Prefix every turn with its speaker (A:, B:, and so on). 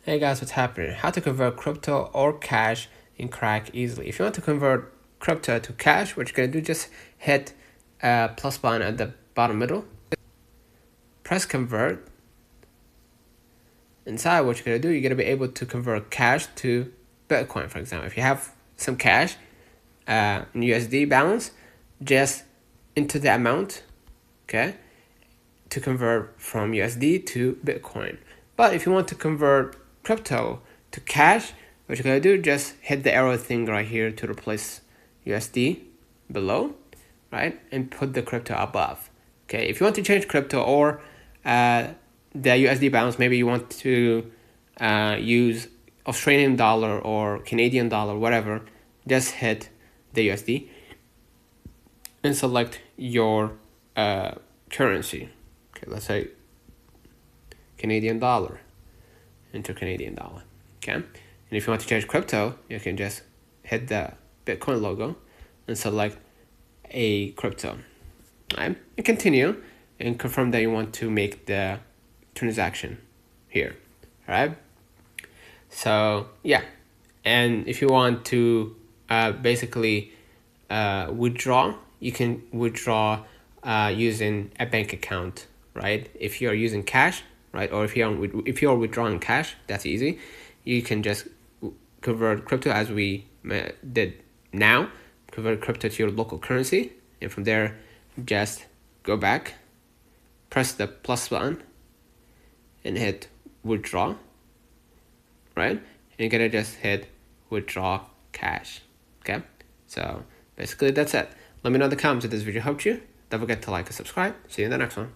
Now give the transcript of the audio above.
A: Hey guys, what's happening? How to convert crypto or cash in Krak easily. If you want to convert crypto to cash, what you're gonna do, just hit plus button at the bottom middle, press convert. Inside, what you're gonna do, you're gonna be able to convert cash to Bitcoin, for example. If you have some cash in USD balance, just enter the amount, okay, to convert from USD to Bitcoin. But if you want to convert crypto to cash, what you're gonna do, just hit the arrow thing right here to replace USD below, right, and put the crypto above. Okay, if you want to change crypto or the USD balance, maybe you want to use Australian dollar or Canadian dollar, whatever, just hit the USD and select your currency. Okay, let's say Canadian dollar, enter Canadian dollar, okay? And if you want to change crypto, you can just hit the Bitcoin logo and select a crypto, right? And continue and confirm that you want to make the transaction here, right? So yeah, and if you want to basically withdraw, you can withdraw using a bank account, right? If you're using cash, right, or if you're withdrawing cash, that's easy. You can just convert crypto as we did now. Convert crypto to your local currency, and from there, just go back, press the plus button, and hit withdraw, right? And you're gonna just hit withdraw cash. Okay, so basically that's it. Let me know in the comments if this video helped you. Don't forget to like and subscribe. See you in the next one.